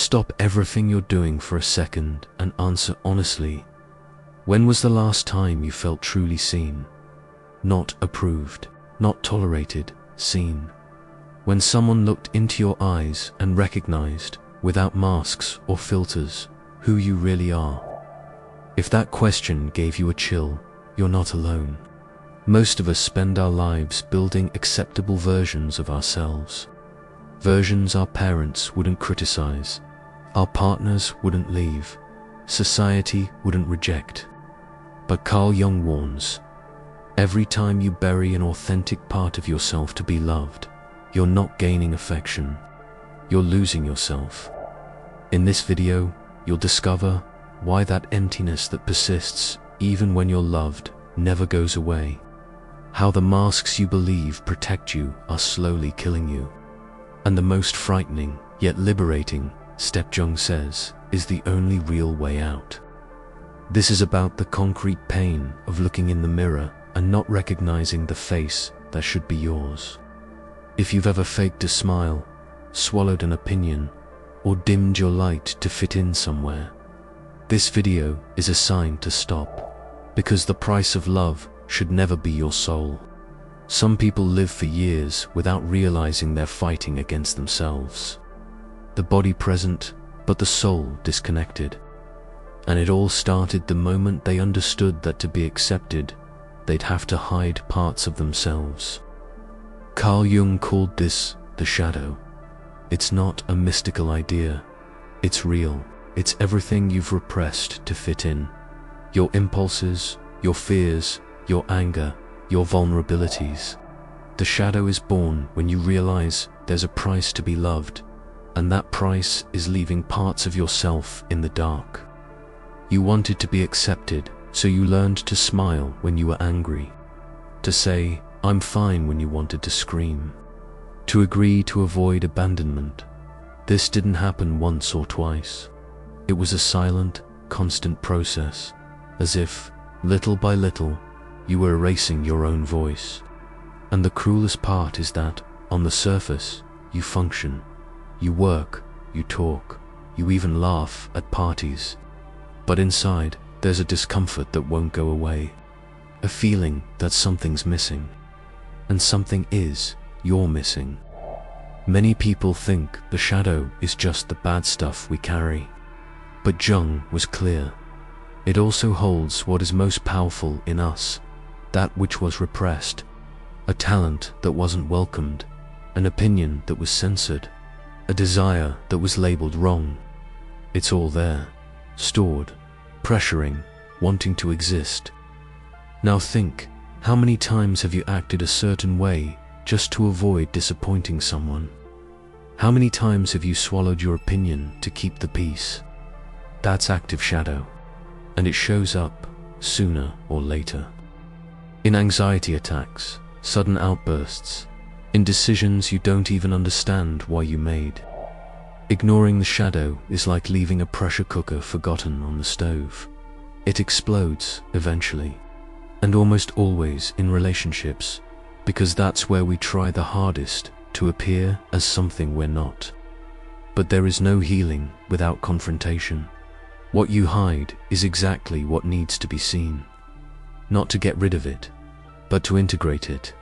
stop everything you're doing for a second and answer honestly. When was the last time you felt truly seen? Not approved, not tolerated, seen. When someone looked into your eyes and recognized, without masks or filters, who you really are. If that question gave you a chill, you're not alone. Most of us spend our lives building acceptable versions of ourselves. Versions our parents wouldn't criticize, our partners wouldn't leave, society wouldn't reject. But Carl Jung warns, every time you bury an authentic part of yourself to be loved, you're not gaining affection, you're losing yourself. In this video, you'll discover why that emptiness that persists even when you're loved never goes away. How the masks you believe protect you are slowly killing you. And the most frightening, yet liberating, step Jung says is the only real way out. This is about the concrete pain of looking in the mirror and not recognizing the face that should be yours. If you've ever faked a smile, swallowed an opinion, or dimmed your light to fit in somewhere, this video is a sign to stop, because the price of love should never be your soul. Some people live for years without realizing they're fighting against themselves. The body present, but the soul disconnected. And it all started the moment they understood that to be accepted, they'd have to hide parts of themselves. Carl Jung called this the shadow. It's not a mystical idea. It's real. It's everything you've repressed to fit in. Your impulses, your fears, your anger, your vulnerabilities. The shadow is born when you realize there's a price to be loved, and that price is leaving parts of yourself in the dark. You wanted to be accepted, so you learned to smile when you were angry, to say, "I'm fine" when you wanted to scream, to agree to avoid abandonment. This didn't happen once or twice. It was a silent, constant process, as if, little by little, you were erasing your own voice. And the cruelest part is that, on the surface, you function. You work, you talk, you even laugh at parties. But inside, there's a discomfort that won't go away. A feeling that something's missing. And something is, you're missing. Many people think the shadow is just the bad stuff we carry. But Jung was clear. It also holds what is most powerful in us, that which was repressed, a talent that wasn't welcomed, an opinion that was censored, a desire that was labeled wrong. It's all there, stored, pressuring, wanting to exist. Now think, how many times have you acted a certain way just to avoid disappointing someone? How many times have you swallowed your opinion to keep the peace? That's active shadow, and it shows up sooner or later. In anxiety attacks, sudden outbursts, in decisions you don't even understand why you made. Ignoring the shadow is like leaving a pressure cooker forgotten on the stove. It explodes eventually, and almost always in relationships, because that's where we try the hardest to appear as something we're not. But there is no healing without confrontation. What you hide is exactly what needs to be seen. Not to get rid of it, but to integrate it.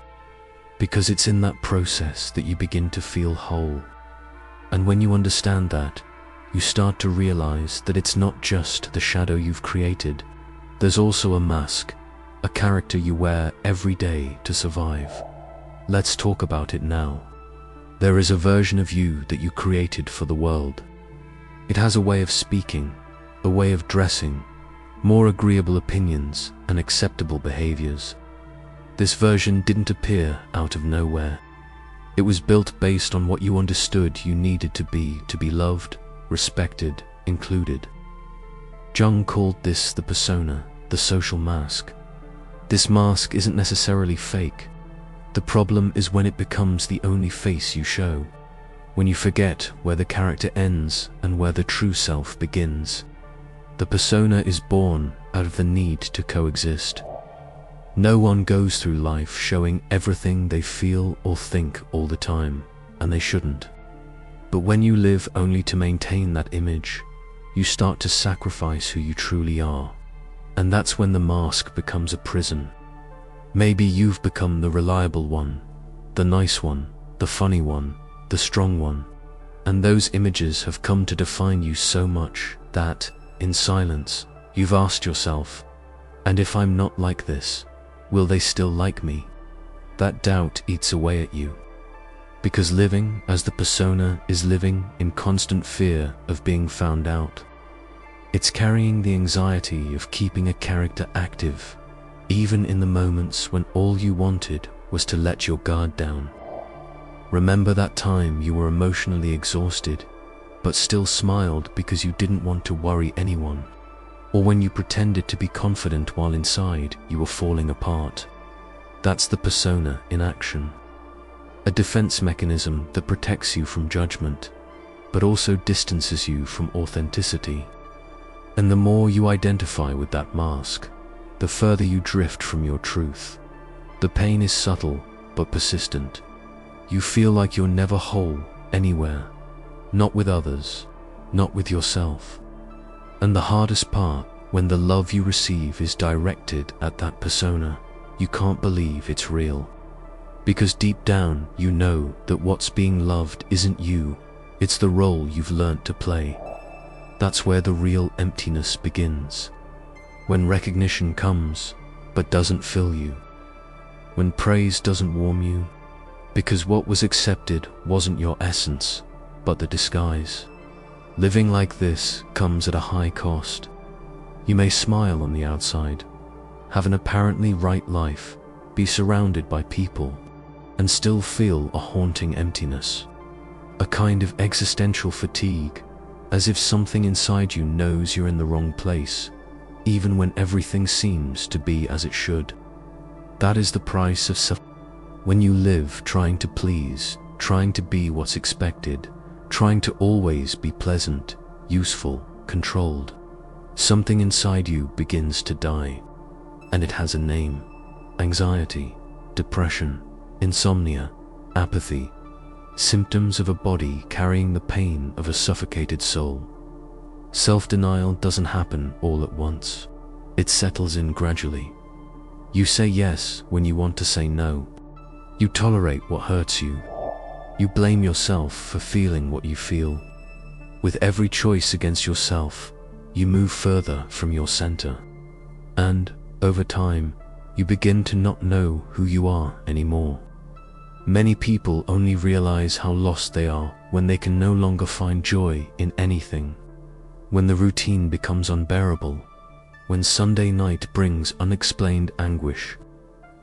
Because it's in that process that you begin to feel whole. And when you understand that, you start to realize that it's not just the shadow you've created. There's also a mask, a character you wear every day to survive. Let's talk about it now. There is a version of you that you created for the world. It has a way of speaking, a way of dressing, more agreeable opinions and acceptable behaviors. This version didn't appear out of nowhere. It was built based on what you understood you needed to be loved, respected, included. Jung called this the persona, the social mask. This mask isn't necessarily fake. The problem is when it becomes the only face you show, when you forget where the character ends and where the true self begins. The persona is born out of the need to coexist. No one goes through life showing everything they feel or think all the time, and they shouldn't. But when you live only to maintain that image, you start to sacrifice who you truly are. And that's when the mask becomes a prison. Maybe you've become the reliable one, the nice one, the funny one, the strong one. And those images have come to define you so much that, in silence, you've asked yourself, and if I'm not like this, will they still like me? That doubt eats away at you. Because living as the persona is living in constant fear of being found out. It's carrying the anxiety of keeping a character active, even in the moments when all you wanted was to let your guard down. Remember that time you were emotionally exhausted, but still smiled because you didn't want to worry anyone, or when you pretended to be confident while inside you were falling apart. That's the persona in action. A defense mechanism that protects you from judgment, but also distances you from authenticity. And the more you identify with that mask, the further you drift from your truth. The pain is subtle but persistent. You feel like you're never whole anywhere, not with others, not with yourself. And the hardest part, when the love you receive is directed at that persona, you can't believe it's real. Because deep down you know that what's being loved isn't you, it's the role you've learnt to play. That's where the real emptiness begins. When recognition comes, but doesn't fill you. When praise doesn't warm you, because what was accepted wasn't your essence, but the disguise. Living like this comes at a high cost. You may smile on the outside, have an apparently right life, be surrounded by people, and still feel a haunting emptiness. A kind of existential fatigue, as if something inside you knows you're in the wrong place, even when everything seems to be as it should. That is the price of suffering. When you live trying to please, trying to be what's expected, trying to always be pleasant, useful, controlled, something inside you begins to die. And it has a name: anxiety, depression, insomnia, apathy, symptoms of a body carrying the pain of a suffocated soul. Self-denial doesn't happen all at once. It settles in gradually. You say yes when you want to say no. You tolerate what hurts you. You blame yourself for feeling what you feel. With every choice against yourself, you move further from your center. And, over time, you begin to not know who you are anymore. Many people only realize how lost they are when they can no longer find joy in anything. When the routine becomes unbearable. When Sunday night brings unexplained anguish.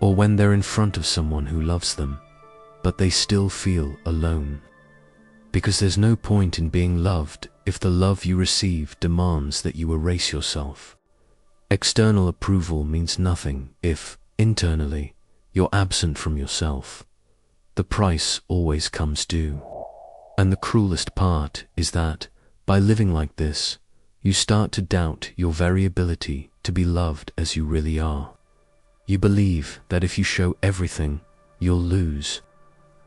Or when they're in front of someone who loves them, but they still feel alone. Because there's no point in being loved if the love you receive demands that you erase yourself. External approval means nothing if, internally, you're absent from yourself. The price always comes due. And the cruelest part is that, by living like this, you start to doubt your very ability to be loved as you really are. You believe that if you show everything, you'll lose.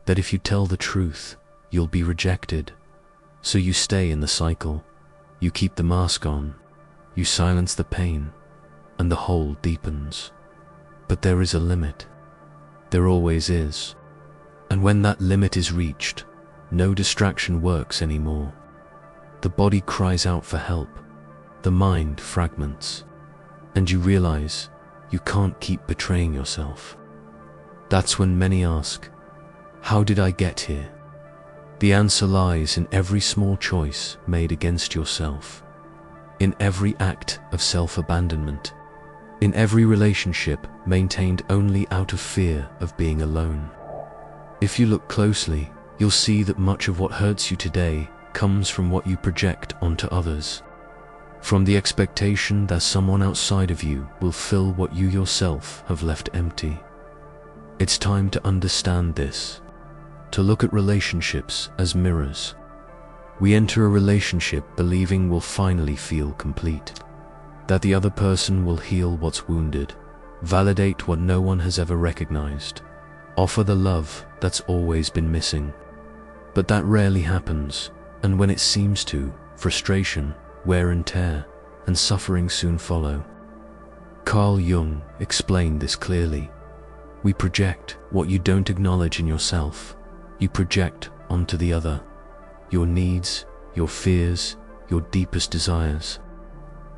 That if you tell the truth, you'll be rejected. So you stay in the cycle. You keep the mask on. You silence the pain. And the hole deepens. But there is a limit. There always is. And when that limit is reached, no distraction works anymore. The body cries out for help. The mind fragments. And you realize you can't keep betraying yourself. That's when many ask, how did I get here? The answer lies in every small choice made against yourself, in every act of self-abandonment, in every relationship maintained only out of fear of being alone. If you look closely, you'll see that much of what hurts you today comes from what you project onto others. From the expectation that someone outside of you will fill what you yourself have left empty. It's time to understand this, to look at relationships as mirrors. We enter a relationship believing we'll finally feel complete, that the other person will heal what's wounded, validate what no one has ever recognized, offer the love that's always been missing. But that rarely happens, And when it seems to, frustration, wear and tear, and suffering soon follow. Carl Jung explained this clearly. We project what you don't acknowledge in yourself. You project onto the other. Your needs, your fears, your deepest desires.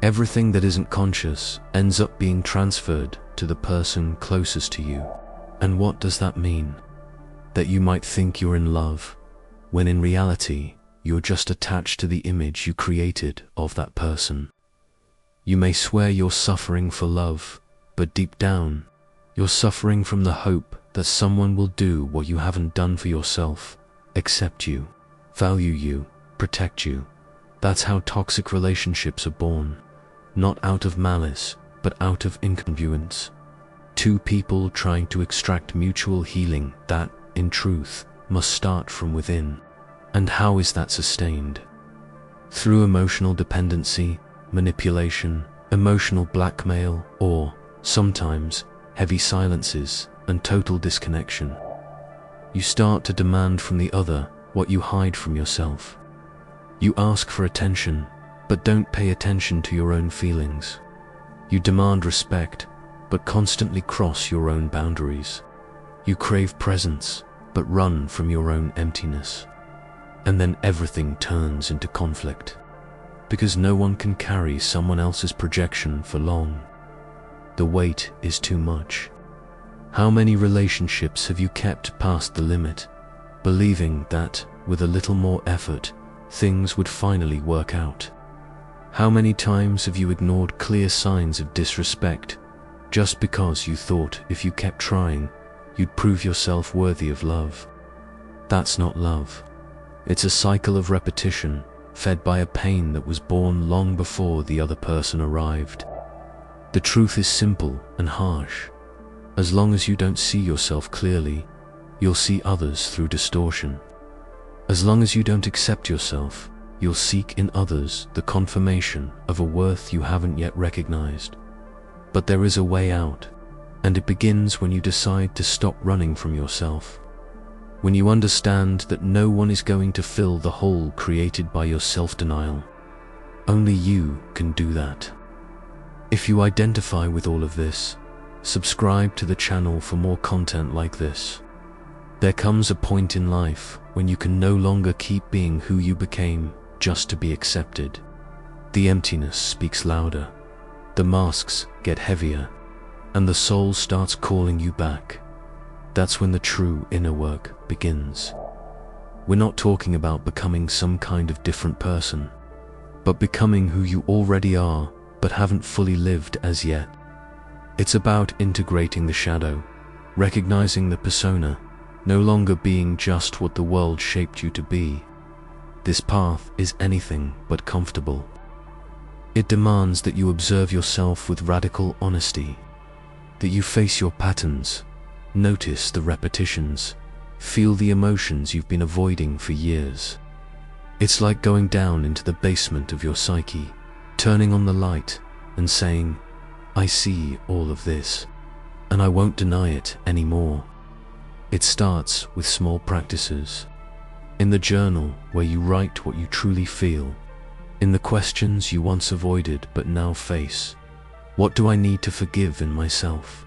Everything that isn't conscious ends up being transferred to the person closest to you. And what does that mean? That you might think you're in love, when in reality, you're just attached to the image you created of that person. You may swear you're suffering for love, but deep down, you're suffering from the hope that someone will do what you haven't done for yourself, accept you, value you, protect you. That's how toxic relationships are born, not out of malice, but out of incongruence. Two people trying to extract mutual healing that, in truth, must start from within. And how is that sustained? Through emotional dependency, manipulation, emotional blackmail, or, sometimes, heavy silences and total disconnection. You start to demand from the other what you hide from yourself. You ask for attention, but don't pay attention to your own feelings. You demand respect, but constantly cross your own boundaries. You crave presence, but run from your own emptiness. And then everything turns into conflict, because no one can carry someone else's projection for long. The weight is too much. How many relationships have you kept past the limit, believing that, with a little more effort, things would finally work out? How many times have you ignored clear signs of disrespect, just because you thought if you kept trying, you'd prove yourself worthy of love? That's not love. It's a cycle of repetition, fed by a pain that was born long before the other person arrived. The truth is simple and harsh. As long as you don't see yourself clearly, you'll see others through distortion. As long as you don't accept yourself, you'll seek in others the confirmation of a worth you haven't yet recognized. But there is a way out, and it begins when you decide to stop running from yourself. When you understand that no one is going to fill the hole created by your self-denial. Only you can do that. If you identify with all of this, subscribe to the channel for more content like this. There comes a point in life when you can no longer keep being who you became just to be accepted. The emptiness speaks louder, the masks get heavier, and the soul starts calling you back. That's when the true inner work begins. We're not talking about becoming some kind of different person, but becoming who you already are but haven't fully lived as yet. It's about integrating the shadow, recognizing the persona, no longer being just what the world shaped you to be. This path is anything but comfortable. It demands that you observe yourself with radical honesty, that you face your patterns, notice the repetitions, feel the emotions you've been avoiding for years. It's like going down into the basement of your psyche, turning on the light and saying, I see all of this, and I won't deny it anymore. It starts with small practices. In the journal where you write what you truly feel, in the questions you once avoided but now face. What do I need to forgive in myself?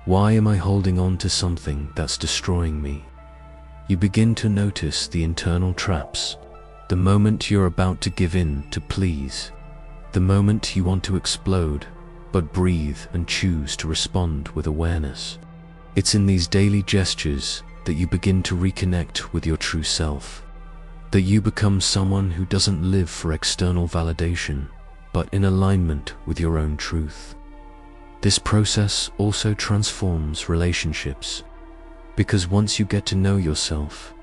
Why am I holding on to something that's destroying me? You begin to notice the internal traps, the moment you're about to give in to please, the moment you want to explode, but breathe and choose to respond with awareness. It's in these daily gestures that you begin to reconnect with your true self, that you become someone who doesn't live for external validation, but in alignment with your own truth. This process also transforms relationships, because once you get to know yourself,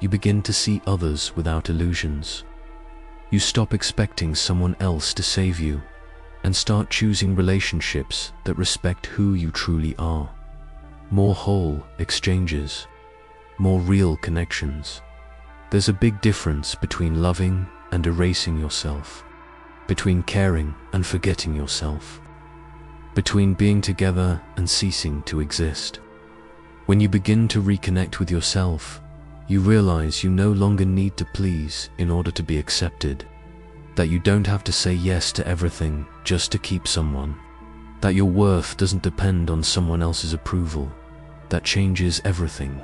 you begin to see others without illusions. You stop expecting someone else to save you, and start choosing relationships that respect who you truly are. More whole exchanges, more real connections. There's a big difference between loving and erasing yourself, between caring and forgetting yourself, between being together and ceasing to exist. When you begin to reconnect with yourself, You realize you no longer need to please in order to be accepted, that you don't have to say yes to everything just to keep someone, that your worth doesn't depend on someone else's approval. That changes everything.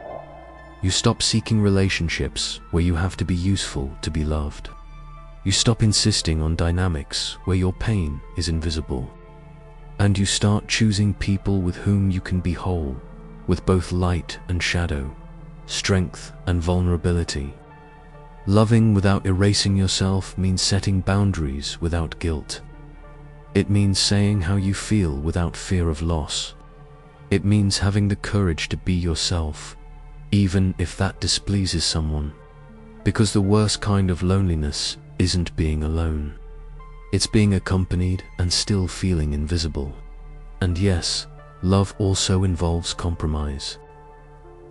You stop seeking relationships where you have to be useful to be loved. You stop insisting on dynamics where your pain is invisible. And you start choosing people with whom you can be whole, with both light and shadow, strength and vulnerability. Loving without erasing yourself means setting boundaries without guilt. It means saying how you feel without fear of loss. It means having the courage to be yourself, even if that displeases someone. Because the worst kind of loneliness isn't being alone. It's being accompanied and still feeling invisible. And yes, love also involves compromise.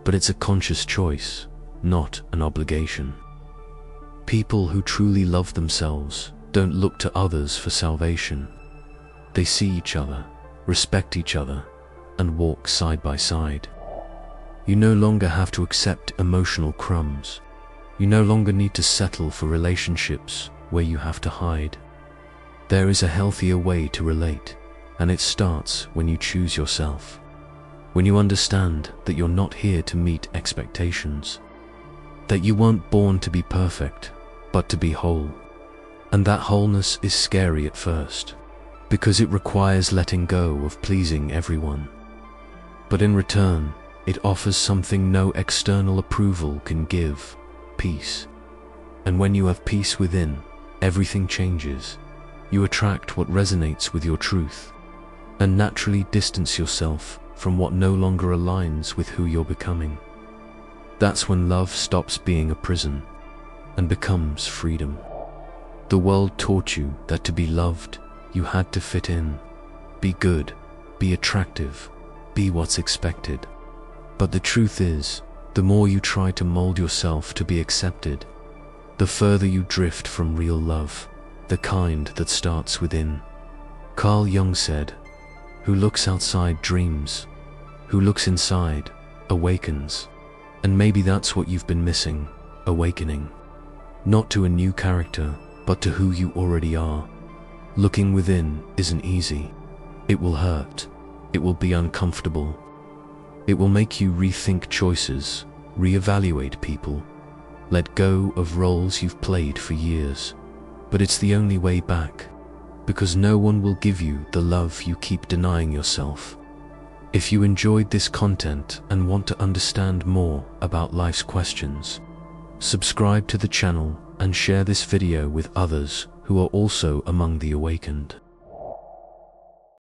But it's a conscious choice, not an obligation. People who truly love themselves don't look to others for salvation. They see each other, respect each other, and walk side by side. You no longer have to accept emotional crumbs. You no longer need to settle for relationships where you have to hide. There is a healthier way to relate, and it starts when you choose yourself. When you understand that you're not here to meet expectations, that you weren't born to be perfect, but to be whole. And that wholeness is scary at first, because it requires letting go of pleasing everyone. But in return, it offers something no external approval can give: peace. And when you have peace within, everything changes. You attract what resonates with your truth, and naturally distance yourself from what no longer aligns with who you're becoming. That's when love stops being a prison and becomes freedom. The world taught you that to be loved, you had to fit in, be good, be attractive, be what's expected. But the truth is, the more you try to mold yourself to be accepted, the further you drift from real love, the kind that starts within. Carl Jung said, "Who looks outside dreams, who looks inside awakens." And maybe that's what you've been missing, awakening. Not to a new character, but to who you already are. Looking within isn't easy. It will hurt. It will be uncomfortable. It will make you rethink choices, reevaluate people, let go of roles you've played for years. But it's the only way back, because no one will give you the love you keep denying yourself. If you enjoyed this content and want to understand more about life's questions, subscribe to the channel and share this video with others who are also among the awakened.